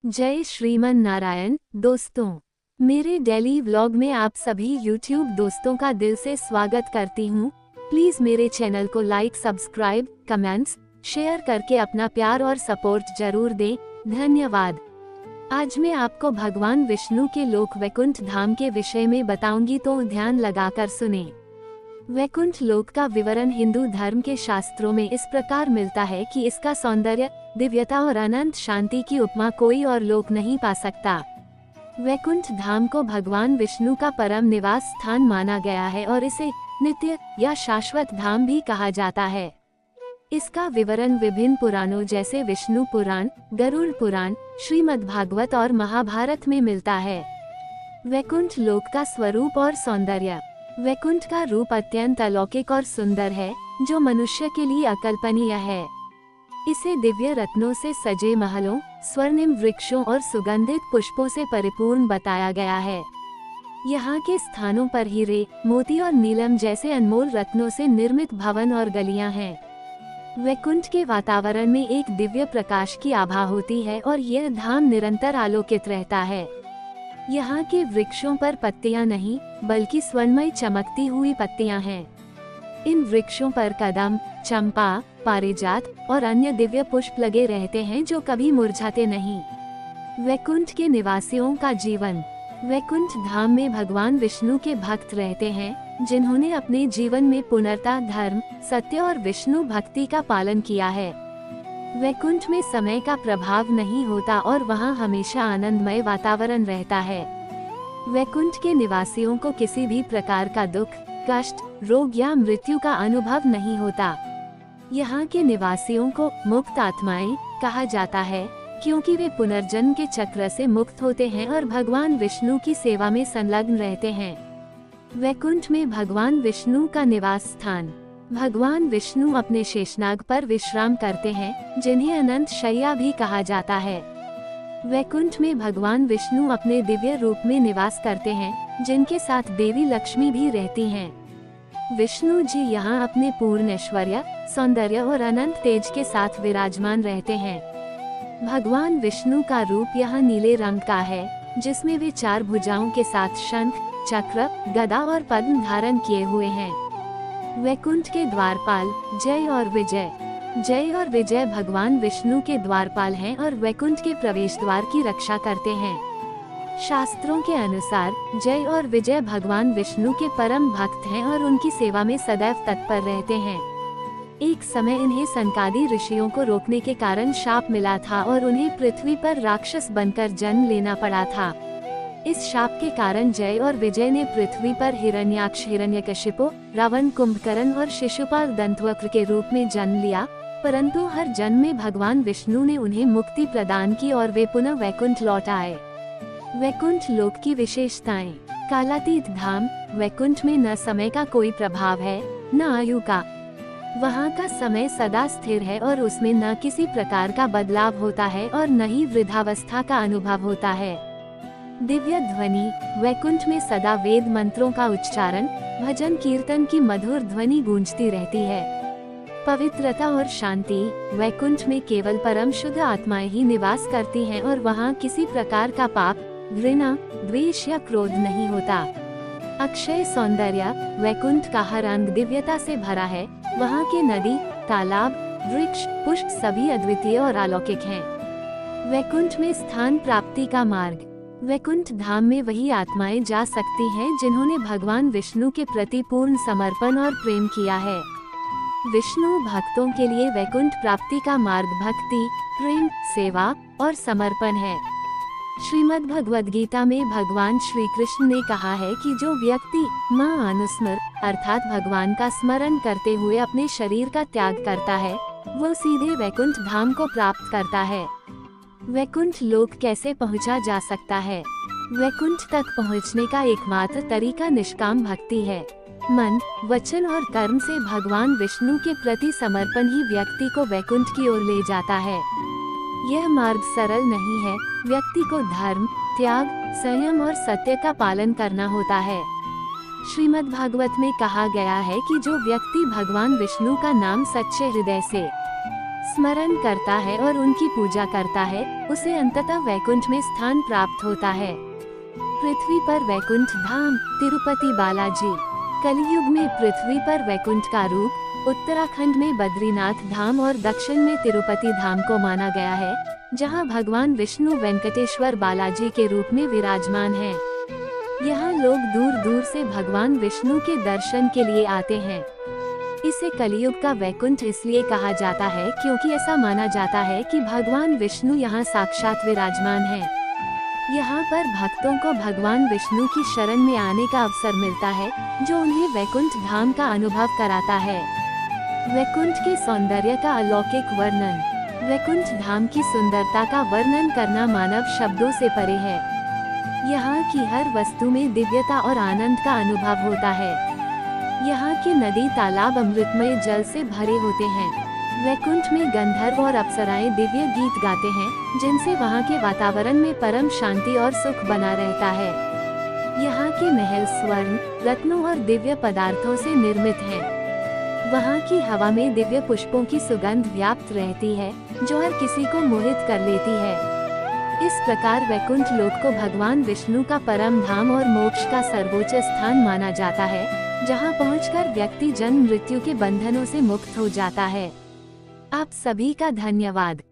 जय श्रीमन नारायण दोस्तों, मेरे डेली व्लॉग में आप सभी यूट्यूब दोस्तों का दिल से स्वागत करती हूँ। प्लीज मेरे चैनल को लाइक, सब्सक्राइब, कमेंट्स, शेयर करके अपना प्यार और सपोर्ट जरूर दें। धन्यवाद। आज मैं आपको भगवान विष्णु के लोक वैकुंठ धाम के विषय में बताऊंगी, तो ध्यान लगाकर सुने। वैकुंठ लोक का विवरण हिंदू धर्म के शास्त्रों में इस प्रकार मिलता है कि इसका सौंदर्य, दिव्यता और अनंत शांति की उपमा कोई और लोक नहीं पा सकता। वैकुंठ धाम को भगवान विष्णु का परम निवास स्थान माना गया है और इसे नित्य या शाश्वत धाम भी कहा जाता है। इसका विवरण विभिन्न पुराणों जैसे विष्णु पुराण, गरुड़ पुराण, श्रीमद् भागवत और महाभारत में मिलता है। वैकुंठ लोक का स्वरूप और सौंदर्य। वैकुंठ का रूप अत्यंत अलौकिक और सुंदर है, जो मनुष्य के लिए अकल्पनीय है। इसे दिव्य रत्नों से सजे महलों, स्वर्णिम वृक्षों और सुगंधित पुष्पों से परिपूर्ण बताया गया है। यहाँ के स्थानों पर हीरे, मोती और नीलम जैसे अनमोल रत्नों से निर्मित भवन और गलियाँ हैं। वैकुंठ के वातावरण में एक दिव्य प्रकाश की आभा होती है और यह धाम निरंतर आलोकित रहता है। यहाँ के वृक्षों पर पत्तियां नहीं, बल्कि स्वर्णमय चमकती हुई पत्तियां हैं। इन वृक्षों पर कदम, चंपा, पारिजात और अन्य दिव्य पुष्प लगे रहते हैं, जो कभी मुरझाते नहीं। वैकुंठ के निवासियों का जीवन। वैकुंठ धाम में भगवान विष्णु के भक्त रहते हैं, जिन्होंने अपने जीवन में पुनर्ता, धर्म, सत्य और विष्णु भक्ति का पालन किया है। वैकुंठ में समय का प्रभाव नहीं होता और वहाँ हमेशा आनंदमय वातावरण रहता है। वैकुंठ के निवासियों को किसी भी प्रकार का दुख, कष्ट, रोग या मृत्यु का अनुभव नहीं होता। यहाँ के निवासियों को मुक्त आत्माएं कहा जाता है, क्योंकि वे पुनर्जन्म के चक्र से मुक्त होते हैं और भगवान विष्णु की सेवा में संलग्न रहते हैं। वैकुंठ में भगवान विष्णु का निवास स्थान। भगवान विष्णु अपने शेषनाग पर विश्राम करते हैं, जिन्हें अनंत शय्या भी कहा जाता है। वैकुंठ में भगवान विष्णु अपने दिव्य रूप में निवास करते हैं, जिनके साथ देवी लक्ष्मी भी रहती हैं। विष्णु जी यहाँ अपने पूर्ण ऐश्वर्य, सौंदर्य और अनंत तेज के साथ विराजमान रहते हैं। भगवान विष्णु का रूप यहाँ नीले रंग का है, जिसमें वे 4 भुजाओं के साथ शंख, चक्र, गदा और पद्म धारण किए हुए हैं। वैकुंठ के द्वारपाल। जय और विजय। जय और विजय भगवान विष्णु के द्वारपाल हैं और वैकुंठ के प्रवेश द्वार की रक्षा करते हैं। शास्त्रों के अनुसार जय और विजय भगवान विष्णु के परम भक्त हैं और उनकी सेवा में सदैव तत्पर रहते हैं। एक समय इन्हें सनकादि ऋषियों को रोकने के कारण शाप मिला था और उन्हें पृथ्वी पर राक्षस बनकर जन्म लेना पड़ा था। इस शाप के कारण जय और विजय ने पृथ्वी पर हिरण्याक्ष, हिरण्यकशिपु, रावण, कुंभकर्ण और शिशुपाल दंतवक्र के रूप में जन्म लिया, परंतु हर जन्म में भगवान विष्णु ने उन्हें मुक्ति प्रदान की और वे पुनः वैकुंठ लौट आए। वैकुंठ लोक की विशेषताएं। कालातीत धाम। वैकुंठ में न समय का कोई प्रभाव है, न आयु का। वहाँ का समय सदा स्थिर है और उसमें न किसी प्रकार का बदलाव होता है और न ही वृद्धावस्था का अनुभव होता है। दिव्य ध्वनि। वैकुंठ में सदा वेद मंत्रों का उच्चारण, भजन कीर्तन की मधुर ध्वनि गूंजती रहती है। पवित्रता और शांति। वैकुंठ में केवल परम शुद्ध आत्माएं ही निवास करती हैं और वहाँ किसी प्रकार का पाप, घृणा, द्वेष या क्रोध नहीं होता। अक्षय सौंदर्य। वैकुंठ का हर अंग दिव्यता से भरा है। वहाँ के नदी, तालाब, वृक्ष, पुष्प सभी अद्वितीय और अलौकिक हैं। वैकुंठ में स्थान प्राप्ति का मार्ग। वैकुंठ धाम में वही आत्माएं जा सकती हैं जिन्होंने भगवान विष्णु के प्रति पूर्ण समर्पण और प्रेम किया है। विष्णु भक्तों के लिए वैकुंठ प्राप्ति का मार्ग भक्ति, प्रेम, सेवा और समर्पण है। श्रीमद् भगवद गीता में भगवान श्री कृष्ण ने कहा है कि जो व्यक्ति मां अनुस्मर अर्थात भगवान का स्मरण करते हुए अपने शरीर का त्याग करता है, वो सीधे वैकुंठ धाम को प्राप्त करता है। वैकुंठ लोक कैसे पहुंचा जा सकता है? वैकुंठ तक पहुंचने का एकमात्र तरीका निष्काम भक्ति है। मन, वचन और कर्म से भगवान विष्णु के प्रति समर्पण ही व्यक्ति को वैकुंठ की ओर ले जाता है। यह मार्ग सरल नहीं है। व्यक्ति को धर्म, त्याग, संयम और सत्य का पालन करना होता है। श्रीमद् भागवत में कहा गया है कि जो व्यक्ति भगवान विष्णु का नाम सच्चे हृदय से स्मरण करता है और उनकी पूजा करता है, उसे अंततः वैकुंठ में स्थान प्राप्त होता है। पृथ्वी पर वैकुंठ धाम, तिरुपति बालाजी। कलयुग में पृथ्वी पर वैकुंठ का रूप उत्तराखंड में बद्रीनाथ धाम और दक्षिण में तिरुपति धाम को माना गया है, जहां भगवान विष्णु वेंकटेश्वर बालाजी के रूप में विराजमान हैं। यहाँ लोग दूर दूर से भगवान विष्णु के दर्शन के लिए आते हैं। इसे कलयुग का वैकुंठ इसलिए कहा जाता है क्योंकि ऐसा माना जाता है कि भगवान विष्णु यहाँ साक्षात विराजमान हैं। यहाँ पर भक्तों को भगवान विष्णु की शरण में आने का अवसर मिलता है, जो उन्हें वैकुंठ धाम का अनुभव कराता है। वैकुंठ के सौंदर्य का अलौकिक वर्णन। वैकुंठ धाम की सुंदरता का वर्णन करना मानव शब्दों से परे है। यहाँ की हर वस्तु में दिव्यता और आनंद का अनुभव होता है। यहाँ के नदी तालाब अमृतमय जल से भरे होते हैं। वैकुंठ में गंधर्व और अप्सराएं दिव्य गीत गाते हैं, जिनसे वहाँ के वातावरण में परम शांति और सुख बना रहता है। यहाँ के महल स्वर्ण, रत्नों और दिव्य पदार्थों से निर्मित हैं। वहाँ की हवा में दिव्य पुष्पों की सुगंध व्याप्त रहती है, जो हर किसी को मोहित कर लेती है। इस प्रकार वैकुंठ लोक को भगवान विष्णु का परम धाम और मोक्ष का सर्वोच्च स्थान माना जाता है, जहाँ पहुंचकर व्यक्ति जन्म मृत्यु के बंधनों से मुक्त हो जाता है। आप सभी का धन्यवाद।